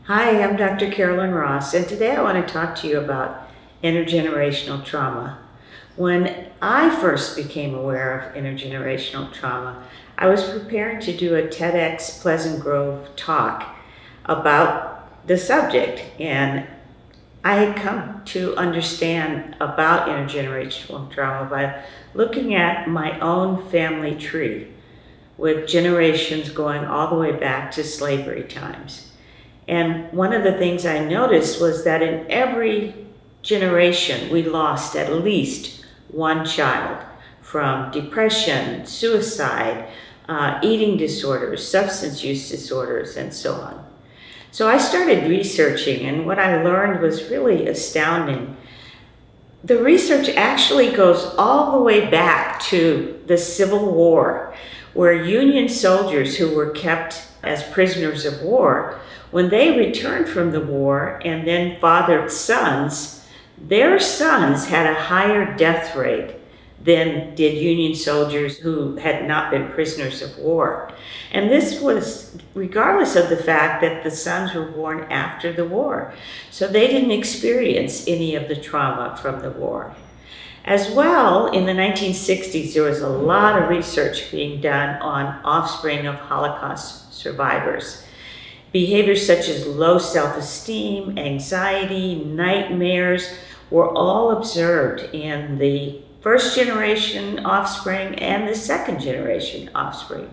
Hi, I'm Dr. Carolyn Ross, and today I want to talk to you about intergenerational trauma. When I first became aware of intergenerational trauma, I was preparing to do a TEDx Pleasant Grove talk about the subject, and I had come to understand about intergenerational trauma by looking at my own family tree, with generations going all the way back to slavery times. And one of the things I noticed was that in every generation, we lost at least one child from depression, suicide, eating disorders, substance use disorders, and so on. So I started researching, and what I learned was really astounding. The research actually goes all the way back to the Civil War, where Union soldiers who were kept as prisoners of war, when they returned from the war and then fathered sons, their sons had a higher death rate than did Union soldiers who had not been prisoners of war. And this was regardless of the fact that the sons were born after the war. So they didn't experience any of the trauma from the war. As well, in the 1960s, there was a lot of research being done on offspring of Holocaust survivors. Behaviors such as low self-esteem, anxiety, nightmares were all observed in the first generation offspring and the second generation offspring.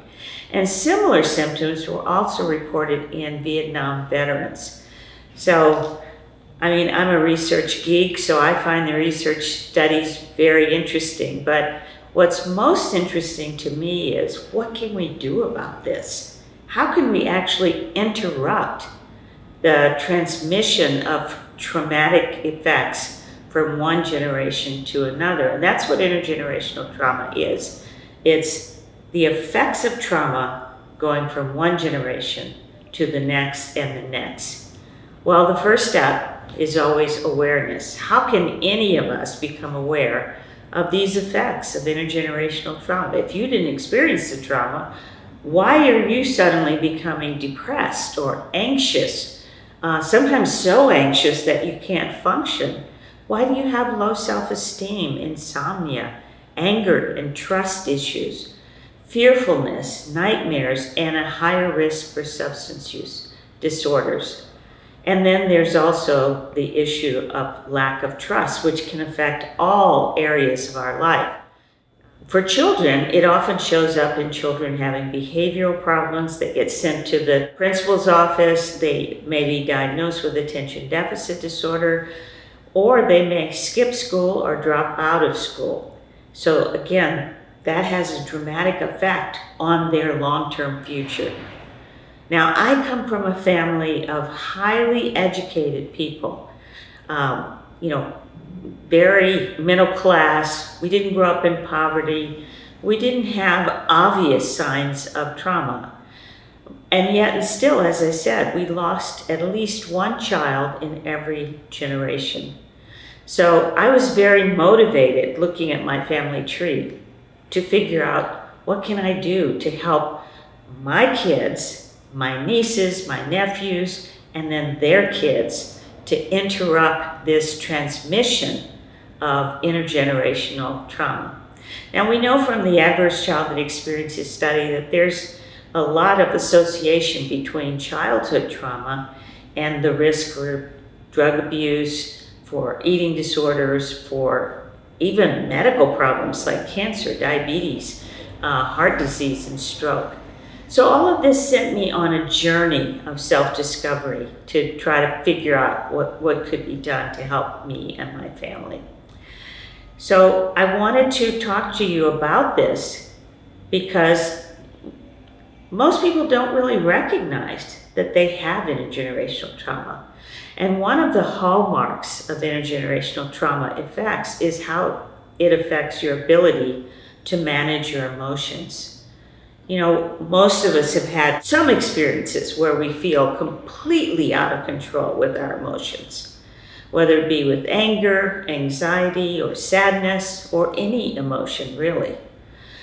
And similar symptoms were also reported in Vietnam veterans. So, I'm a research geek, so I find the research studies very interesting. But what's most interesting to me is, what can we do about this? How can we actually interrupt the transmission of traumatic effects from one generation to another? And that's what intergenerational trauma is. It's the effects of trauma going from one generation to the next and the next. Well, the first step is always awareness. How can any of us become aware of these effects of intergenerational trauma? If you didn't experience the trauma, why are you suddenly becoming depressed or anxious, sometimes so anxious that you can't function? Why do you have low self-esteem, insomnia, anger and trust issues, fearfulness, nightmares, and a higher risk for substance use disorders? And then there's also the issue of lack of trust, which can affect all areas of our life. For children, it often shows up in children having behavioral problems. They get sent to the principal's office. They may be diagnosed with attention deficit disorder, or they may skip school or drop out of school. So again, that has a dramatic effect on their long-term future. Now, I come from a family of highly educated people, very middle class. We didn't grow up in poverty. We didn't have obvious signs of trauma. And yet, and still, as I said, we lost at least one child in every generation. So I was very motivated looking at my family tree to figure out, what can I do to help my kids, my nieces, my nephews, and then their kids, to interrupt this transmission of intergenerational trauma. Now, we know from the Adverse Childhood Experiences study that there's a lot of association between childhood trauma and the risk for drug abuse, for eating disorders, for even medical problems like cancer, diabetes, heart disease, and stroke. So all of this sent me on a journey of self-discovery to try to figure out what could be done to help me and my family. So I wanted to talk to you about this because most people don't really recognize that they have intergenerational trauma. And one of the hallmarks of intergenerational trauma effects is how it affects your ability to manage your emotions. Most of us have had some experiences where we feel completely out of control with our emotions, whether it be with anger, anxiety, or sadness, or any emotion, really.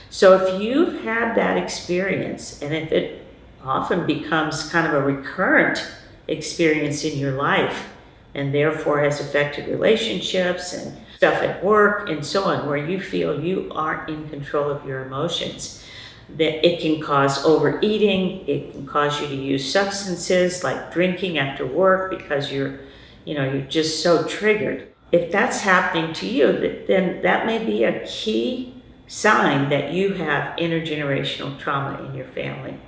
So if you've had that experience, and if it often becomes kind of a recurrent experienced in your life, and therefore has affected relationships and stuff at work and so on, where you feel you aren't in control of your emotions. That it can cause overeating, it can cause you to use substances like drinking after work because you're just so triggered. If that's happening to you, then that may be a key sign that you have intergenerational trauma in your family.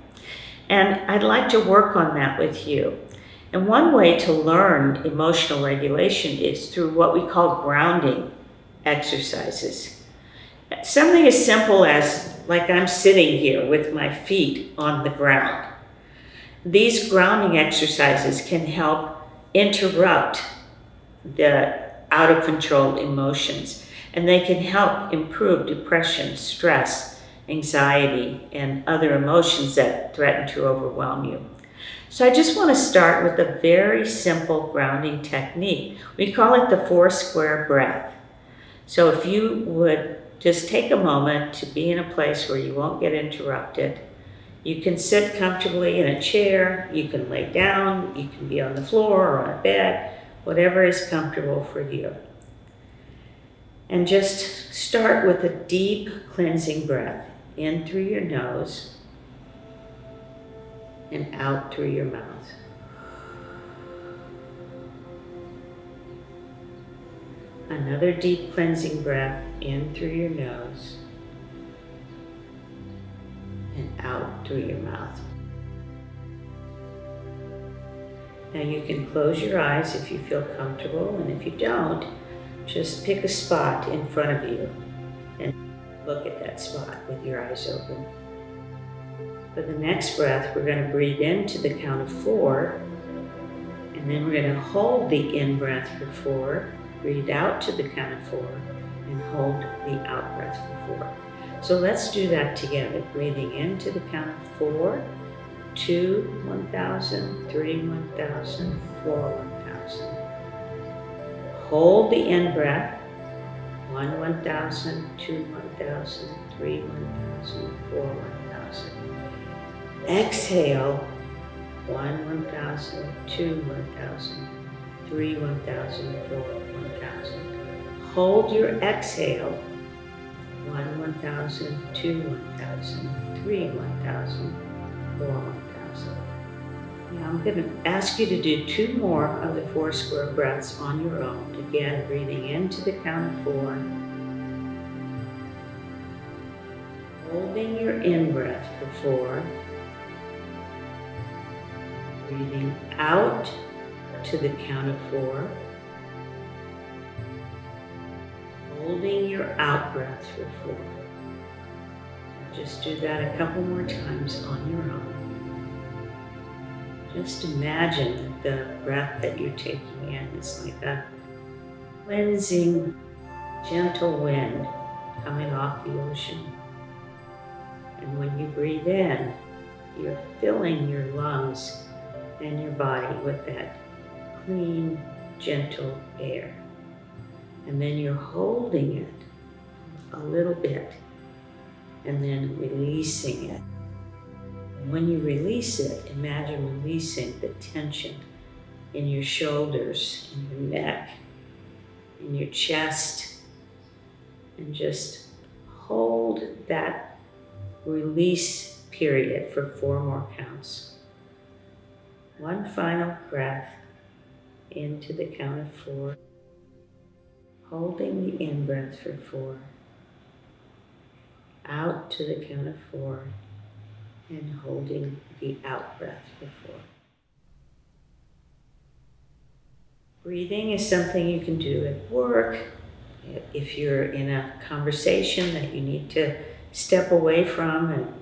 And I'd like to work on that with you. And one way to learn emotional regulation is through what we call grounding exercises. Something as simple as, like, I'm sitting here with my feet on the ground. These grounding exercises can help interrupt the out of control emotions, and they can help improve depression, stress, anxiety, and other emotions that threaten to overwhelm you. So I just want to start with a very simple grounding technique. We call it the 4 square breath. So if you would just take a moment to be in a place where you won't get interrupted. You can sit comfortably in a chair, you can lay down, you can be on the floor or on a bed, whatever is comfortable for you. And just start with a deep cleansing breath in through your nose and out through your mouth. Another deep cleansing breath in through your nose and out through your mouth. Now you can close your eyes if you feel comfortable, and if you don't, just pick a spot in front of you and look at that spot with your eyes open. For the next breath, we're going to breathe into the count of 4, and then we're going to hold the in breath for 4, breathe out to the count of 4, and hold the out breath for 4. So let's do that together. Breathing into the count of 4, 2, 1,000, 3, 1,000, 4, 1,000. Hold the in breath. 1, 1,000, 2, 1,000, 3, 1,000, 4, 1,000. Exhale. 1, 1,000, 2, 1,000, 3, 1,000, 4, 1,000. Hold your exhale. 1, 1,000, 2, 1,000, 3, 1,000, 4, 1,000. Now I'm going to ask you to do 2 more of the 4 square breaths on your own. Again, breathing into the count of 4. Holding your in breath for 4. Breathing out to the count of 4. Holding your out breath for 4. Just do that a couple more times on your own. Just imagine that the breath that you're taking in is like a cleansing, gentle wind coming off the ocean. And when you breathe in, you're filling your lungs and your body with that clean, gentle air. And then you're holding it a little bit and then releasing it. And when you release it, imagine releasing the tension in your shoulders, in your neck, in your chest, and just hold that release period for 4 more counts. 1 final breath into the count of 4. Holding the in breath for 4. Out to the count of 4. And holding the out breath for 4. Breathing is something you can do at work. If you're in a conversation that you need to step away from and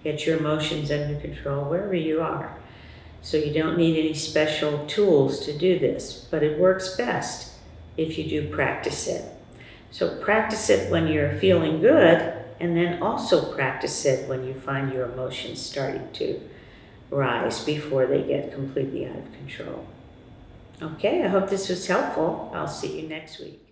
get your emotions under control, wherever you are. So you don't need any special tools to do this, but it works best if you do practice it. So practice it when you're feeling good, and then also practice it when you find your emotions starting to rise before they get completely out of control. Okay, I hope this was helpful. I'll see you next week.